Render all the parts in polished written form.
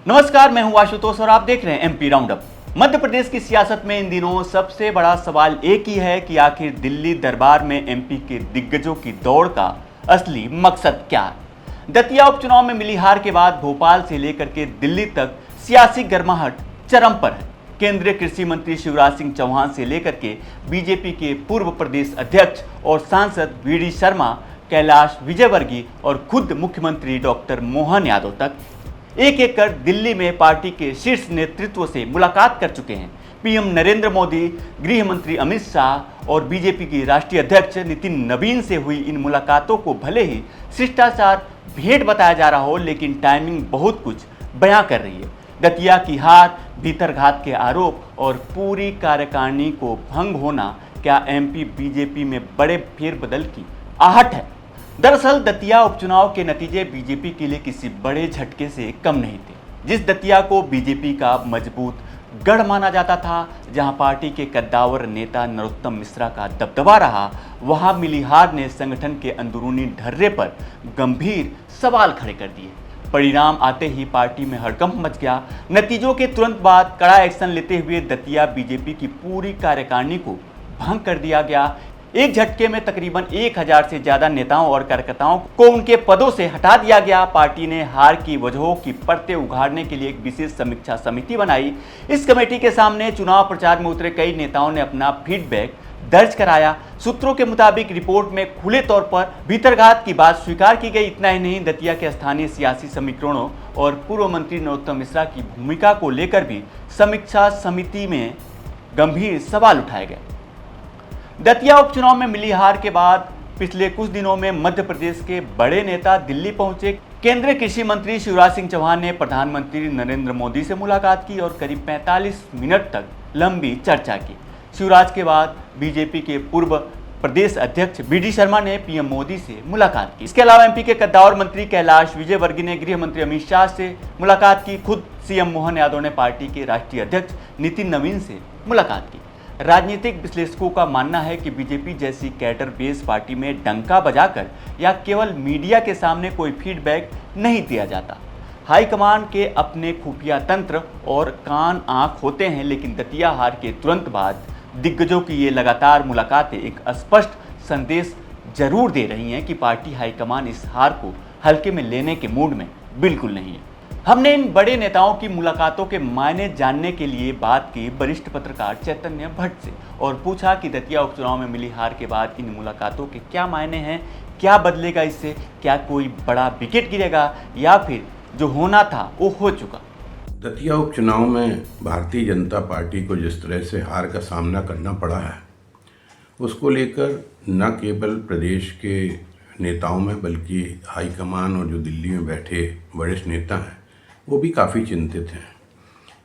नमस्कार, मैं हूं आशुतोष और आप देख रहे हैं MP round up. Madhya Pradesh की सियासत में इन दिनों सबसे बड़ा सवाल एक ही है कि आखिर दिल्ली दरबार में एमपी के दिग्गजों की दौड़ का असली मकसद क्या है। दतिया उपचुनाव में मिली हार के बाद भोपाल से लेकर के दिल्ली तक सियासी गर्माहट चरम पर है। केंद्रीय कृषि मंत्री शिवराज सिंह चौहान से लेकर के बीजेपी के पूर्व प्रदेश अध्यक्ष और सांसद वीडी शर्मा, कैलाश विजयवर्गीय और खुद मुख्यमंत्री डॉक्टर मोहन यादव तक एक एक कर दिल्ली में पार्टी के शीर्ष नेतृत्व से मुलाकात कर चुके हैं। पीएम नरेंद्र मोदी, गृह मंत्री अमित शाह और बीजेपी की राष्ट्रीय अध्यक्ष नितिन नवीन से हुई इन मुलाकातों को भले ही शिष्टाचार भेंट बताया जा रहा हो, लेकिन टाइमिंग बहुत कुछ बयां कर रही है। दतिया की हार, भीतरघात के आरोप और पूरी कार्यकारिणी को भंग होना क्या एमपी बीजेपी में बड़े फेरबदल की आहट है। दरअसल दतिया उपचुनाव के नतीजे बीजेपी के लिए किसी बड़े झटके से कम नहीं थे। जिस दतिया को बीजेपी का मजबूत गढ़ माना जाता था, जहां पार्टी के कद्दावर नेता नरोत्तम मिश्रा का दबदबा रहा, वहां मिली हार ने संगठन के अंदरूनी ढर्रे पर गंभीर सवाल खड़े कर दिए। परिणाम आते ही पार्टी में हड़कंप मच गया। नतीजों के तुरंत बाद कड़ा एक्शन लेते हुए दतिया बीजेपी की पूरी कार्यकारिणी को भंग कर दिया गया। एक झटके में तकरीबन 1000 से ज्यादा नेताओं और कार्यकर्ताओं को उनके पदों से हटा दिया गया। पार्टी ने हार की वजहों की परतें उघाड़ने के लिए एक विशेष समीक्षा समिति बनाई। इस कमेटी के सामने चुनाव प्रचार में उतरे कई नेताओं ने अपना फीडबैक दर्ज कराया। सूत्रों के मुताबिक रिपोर्ट में खुले तौर पर भीतरघात की बात स्वीकार की गई। इतना ही नहीं, दतिया के स्थानीय सियासी समीकरणों और पूर्व मंत्री नरोत्तम मिश्रा की भूमिका को लेकर भी समीक्षा समिति में गंभीर सवाल उठाए गए। दतिया उपचुनाव में मिली हार के बाद पिछले कुछ दिनों में मध्य प्रदेश के बड़े नेता दिल्ली पहुंचे। केंद्रीय कृषि मंत्री शिवराज सिंह चौहान ने प्रधानमंत्री नरेंद्र मोदी से मुलाकात की और करीब 45 मिनट तक लंबी चर्चा की। शिवराज के बाद बीजेपी के पूर्व प्रदेश अध्यक्ष वीडी शर्मा ने पीएम मोदी से मुलाकात की। इसके अलावा एमपी के कद्दावर मंत्री कैलाश विजयवर्गीय ने गृह मंत्री अमित शाह से मुलाकात की। खुद सीएम मोहन यादव ने पार्टी के राष्ट्रीय अध्यक्ष नितिन नवीन से मुलाकात की। राजनीतिक विश्लेषकों का मानना है कि बीजेपी जैसी कैडर बेस पार्टी में डंका बजाकर या केवल मीडिया के सामने कोई फीडबैक नहीं दिया जाता। हाईकमान के अपने खुफिया तंत्र और कान आंख होते हैं, लेकिन दतिया हार के तुरंत बाद दिग्गजों की ये लगातार मुलाकातें एक स्पष्ट संदेश जरूर दे रही हैं कि पार्टी हाईकमान इस हार को हल्के में लेने के मूड में बिल्कुल नहीं है। हमने इन बड़े नेताओं की मुलाकातों के मायने जानने के लिए बात की वरिष्ठ पत्रकार चैतन्य भट्ट से और पूछा कि दतिया उपचुनाव में मिली हार के बाद इन मुलाकातों के क्या मायने हैं, क्या बदलेगा इससे, क्या कोई बड़ा विकेट गिरेगा या फिर जो होना था वो हो चुका। दतिया उपचुनाव में भारतीय जनता पार्टी को जिस तरह से हार का सामना करना पड़ा है, उसको लेकर न केवल प्रदेश के नेताओं में बल्कि हाईकमान और जो दिल्ली में बैठे वरिष्ठ नेता हैं वो भी काफ़ी चिंतित हैं,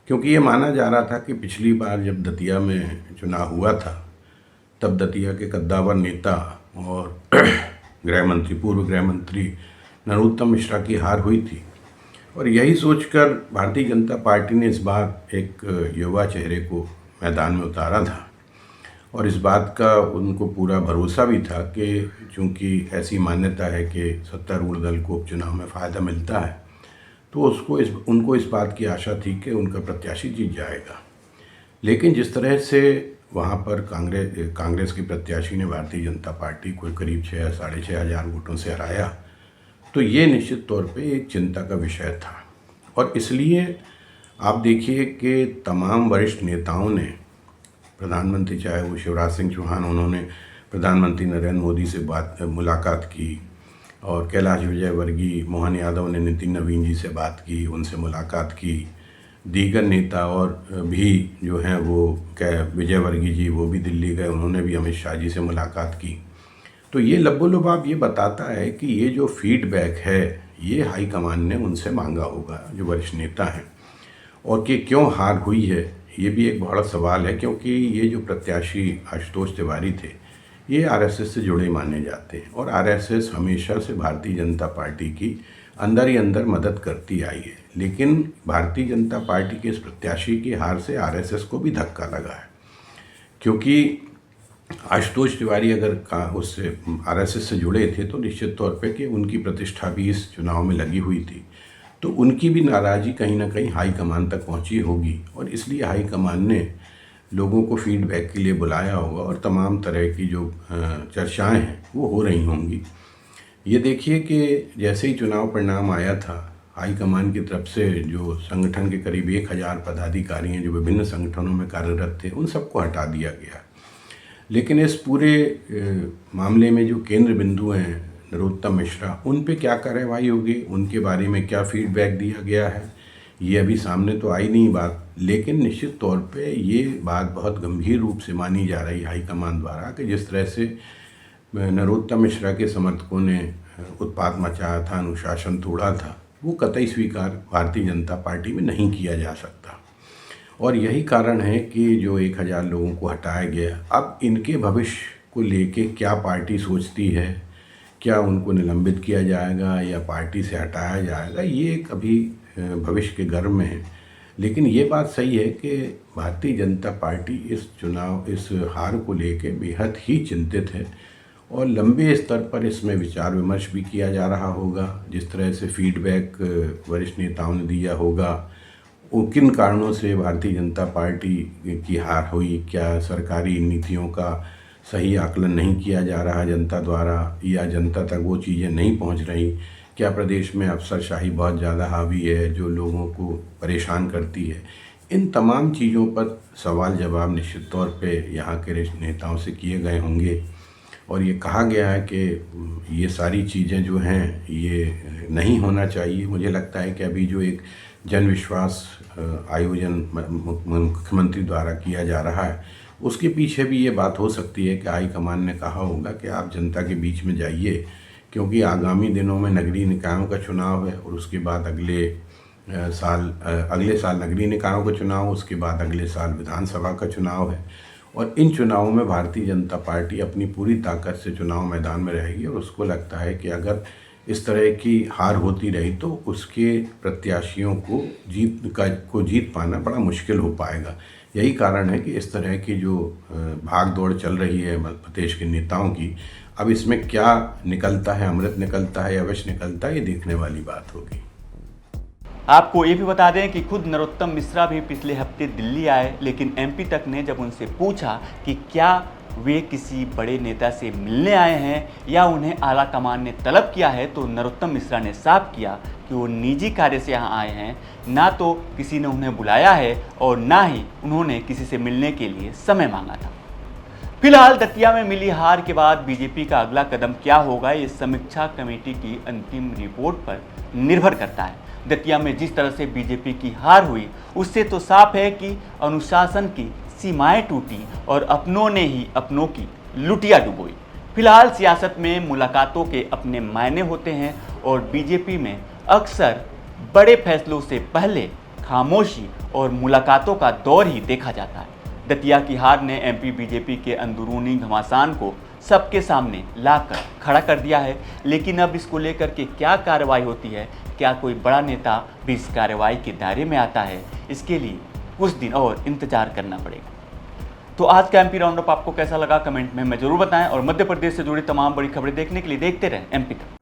क्योंकि ये माना जा रहा था कि पिछली बार जब दतिया में चुनाव हुआ था तब दतिया के कद्दावर नेता और पूर्व गृह मंत्री नरोत्तम मिश्रा की हार हुई थी और यही सोचकर भारतीय जनता पार्टी ने इस बार एक युवा चेहरे को मैदान में उतारा था और इस बात का उनको पूरा भरोसा भी था कि चूँकि ऐसी मान्यता है कि सत्तारूढ़ दल को उपचुनाव में फ़ायदा मिलता है तो उनको इस बात की आशा थी कि उनका प्रत्याशी जीत जाएगा। लेकिन जिस तरह से वहाँ पर कांग्रेस के प्रत्याशी ने भारतीय जनता पार्टी को करीब 6,500 वोटों से हराया, तो ये निश्चित तौर पे एक चिंता का विषय था। और इसलिए आप देखिए कि तमाम वरिष्ठ नेताओं ने, प्रधानमंत्री चाहे वो शिवराज सिंह चौहान, उन्होंने प्रधानमंत्री नरेंद्र मोदी से मुलाकात की और कैलाश विजयवर्गीय, मोहन यादव ने नितिन नवीन जी से बात की, उनसे मुलाकात की। दीगर नेता और भी जो हैं वो विजयवर्गीय जी वो भी दिल्ली गए, उन्होंने भी अमित शाह जी से मुलाकात की। तो ये लबोलुबाब ये बताता है कि ये जो फीडबैक है ये हाईकमान ने उनसे मांगा होगा, जो वरिष्ठ नेता हैं, और कि क्यों हार हुई है ये भी एक बड़ा सवाल है, क्योंकि ये जो प्रत्याशी आशुतोष तिवारी थे ये आरएसएस से जुड़े माने जाते हैं और आरएसएस हमेशा से भारतीय जनता पार्टी की अंदर ही अंदर मदद करती आई है। लेकिन भारतीय जनता पार्टी के इस प्रत्याशी की हार से आरएसएस को भी धक्का लगा है, क्योंकि आशुतोष तिवारी अगर उससे आरएसएस से जुड़े थे तो निश्चित तौर पे कि उनकी प्रतिष्ठा भी इस चुनाव में लगी हुई थी। तो उनकी भी नाराज़गी कहीं ना कहीं हाईकमान तक पहुंची होगी और इसलिए हाईकमान ने लोगों को फीडबैक के लिए बुलाया होगा और तमाम तरह की जो चर्चाएं हैं वो हो रही होंगी। ये देखिए कि जैसे ही चुनाव परिणाम आया था, हाईकमान की तरफ से जो संगठन के करीब 1000 पदाधिकारी हैं जो विभिन्न संगठनों में कार्यरत थे, उन सबको हटा दिया गया। लेकिन इस पूरे मामले में जो केंद्र बिंदु हैं नरोत्तम मिश्रा, उन पे क्या कार्रवाई होगी, उनके बारे में क्या फीडबैक दिया गया है, ये अभी सामने तो आई नहीं बात। लेकिन निश्चित तौर पे ये बात बहुत गंभीर रूप से मानी जा रही हाईकमान द्वारा कि जिस तरह से नरोत्तम मिश्रा के समर्थकों ने उत्पात मचाया था, अनुशासन तोड़ा था, वो कतई स्वीकार भारतीय जनता पार्टी में नहीं किया जा सकता। और यही कारण है कि जो 1000 लोगों को हटाया गया, अब इनके भविष्य को लेके क्या पार्टी सोचती है, क्या उनको निलंबित किया जाएगा या पार्टी से हटाया जाएगा, ये एक अभी भविष्य के गर्भ में है। लेकिन ये बात सही है कि भारतीय जनता पार्टी इस हार को लेके बेहद ही चिंतित है और लंबे स्तर पर इसमें विचार विमर्श भी किया जा रहा होगा। जिस तरह से फीडबैक वरिष्ठ नेताओं ने दिया होगा, वो किन कारणों से भारतीय जनता पार्टी की हार हुई, क्या सरकारी नीतियों का सही आकलन नहीं किया जा रहा जनता द्वारा या जनता तक वो चीज़ें नहीं पहुंच रही, क्या प्रदेश में अफसरशाही बहुत ज़्यादा हावी है जो लोगों को परेशान करती है। इन तमाम चीज़ों पर सवाल जवाब निश्चित तौर पे यहाँ के नेताओं से किए गए होंगे और ये कहा गया है कि ये सारी चीज़ें जो हैं ये नहीं होना चाहिए। मुझे लगता है कि अभी जो एक जन विश्वास आयोजन मुख्यमंत्री द्वारा किया जा रहा है, उसके पीछे भी ये बात हो सकती है कि हाईकमान ने कहा होगा कि आप जनता के बीच में जाइए, क्योंकि आगामी दिनों में नगरीय निकायों का चुनाव है और उसके बाद अगले साल नगरीय निकायों का चुनाव, उसके बाद अगले साल विधानसभा का चुनाव है और इन चुनावों में भारतीय जनता पार्टी अपनी पूरी ताकत से चुनाव मैदान में रहेगी और उसको लगता है कि अगर इस तरह की हार होती रही तो उसके प्रत्याशियों को जीत पाना बड़ा मुश्किल हो पाएगा। यही कारण है कि इस तरह की जो भाग दौड़ चल रही है प्रदेश के नेताओं की, अब इसमें क्या निकलता है, अमृत निकलता है या विष निकलता है, ये देखने वाली बात होगी। आपको ये भी बता दें कि खुद नरोत्तम मिश्रा भी पिछले हफ्ते दिल्ली आए, लेकिन एमपी तक ने जब उनसे पूछा कि क्या वे किसी बड़े नेता से मिलने आए हैं या उन्हें आला कमान ने तलब किया है, तो नरोत्तम मिश्रा ने साफ किया कि वो निजी कार्य से यहाँ आए हैं, ना तो किसी ने उन्हें बुलाया है और ना ही उन्होंने किसी से मिलने के लिए समय मांगा था। फिलहाल दतिया में मिली हार के बाद बीजेपी का अगला कदम क्या होगा, ये समीक्षा कमेटी की अंतिम रिपोर्ट पर निर्भर करता है। दतिया में जिस तरह से बीजेपी की हार हुई, उससे तो साफ है कि अनुशासन की सीमाएं टूटी और अपनों ने ही अपनों की लुटिया डुबोई। फिलहाल सियासत में मुलाकातों के अपने मायने होते हैं और बीजेपी में अक्सर बड़े फैसलों से पहले खामोशी और मुलाकातों का दौर ही देखा जाता है। दतिया की हार ने एमपी बीजेपी के अंदरूनी घमासान को सबके सामने लाकर खड़ा कर दिया है, लेकिन अब इसको लेकर के क्या कार्रवाई होती है, क्या कोई बड़ा नेता भी इस कार्रवाई के दायरे में आता है, इसके लिए कुछ दिन और इंतजार करना पड़ेगा। तो आज का एमपी राउंडअप आपको कैसा लगा कमेंट में जरूर बताएं और मध्य प्रदेश से जुड़ी तमाम बड़ी खबरें देखने के लिए देखते रहें एमपी तक।